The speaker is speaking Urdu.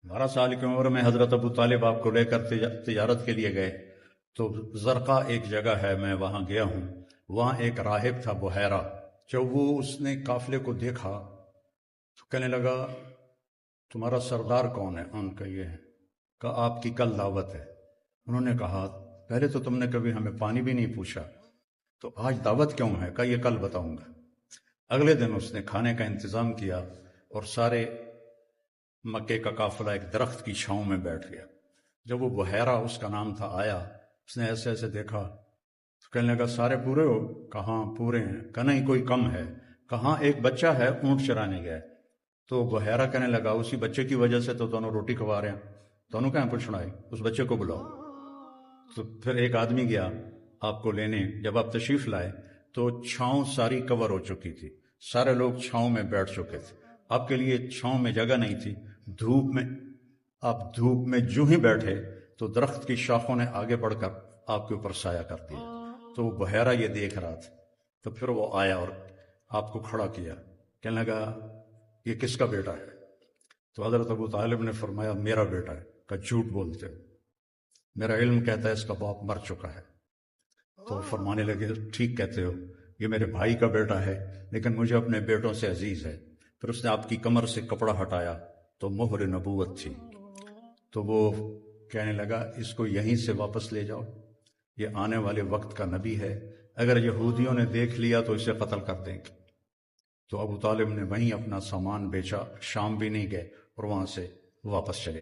12 سال کی عمر میں حضرت ابو طالب آپ کو لے کر تجارت کے لیے گئے تو زرقا ایک جگہ ہے، میں وہاں گیا ہوں، وہاں ایک راہب تھا بحیرہ۔ جب وہ اس نے قافلے کو دیکھا تو کہنے لگا تمہارا سردار کون ہے؟ ان کا یہ ہے، کہا آپ کی کل دعوت ہے۔ انہوں نے کہا پہلے تو تم نے کبھی ہمیں پانی بھی نہیں پوچھا، تو آج دعوت کیوں ہے؟ کہا یہ کل بتاؤں گا۔ اگلے دن اس نے کھانے کا انتظام کیا اور سارے مکے کا قافلہ ایک درخت کی چھاؤں میں بیٹھ گیا۔ جب وہ بحیرہ، اس کا نام تھا، آیا، اس نے ایسے ایسے دیکھا تو کہنے لگا سارے پورے ہو؟ کہاں پورے ہیں؟ کہ نہیں کوئی کم ہے؟ کہاں ایک بچہ ہے اونٹ چرانے گیا۔ تو بحیرہ کہنے لگا اسی بچے کی وجہ سے تو دونوں روٹی کھوا رہے ہیں، دونوں کہاں پوچھنا ہے، اس بچے کو بلاؤ۔ تو پھر ایک آدمی گیا آپ کو لینے، جب آپ تشریف لائے تو چھاؤں ساری کور ہو چکی تھی، سارے لوگ چھاؤں میں بیٹھ چکے تھے، آپ کے لیے چھاؤں میں جگہ نہیں تھی۔ دھوپ میں آپ دھوپ میں جو ہی بیٹھے تو درخت کی شاخوں نے آگے بڑھ کر آپ کے اوپر سایہ کر دیا۔ تو وہ بحیرہ یہ دیکھ رہا تھا، تو پھر وہ آیا اور آپ کو کھڑا کیا، کہنے لگا یہ کس کا بیٹا ہے؟ تو حضرت ابو طالب نے فرمایا میرا بیٹا ہے۔ کہ جھوٹ بولتے ہو، میرا علم کہتا ہے اس کا باپ مر چکا ہے۔ تو فرمانے لگے ٹھیک کہتے ہو، یہ میرے بھائی کا بیٹا ہے لیکن مجھے اپنے بیٹوں سے عزیز ہے۔ پھر اس نے آپ کی کمر سے کپڑا ہٹایا تو مہر نبوت تھی۔ تو وہ کہنے لگا اس کو یہیں سے واپس لے جاؤ، یہ آنے والے وقت کا نبی ہے، اگر یہودیوں نے دیکھ لیا تو اسے قتل کر دیں گے۔ تو ابو طالب نے وہیں اپنا سامان بیچا، شام بھی نہیں گئے اور وہاں سے واپس چلے۔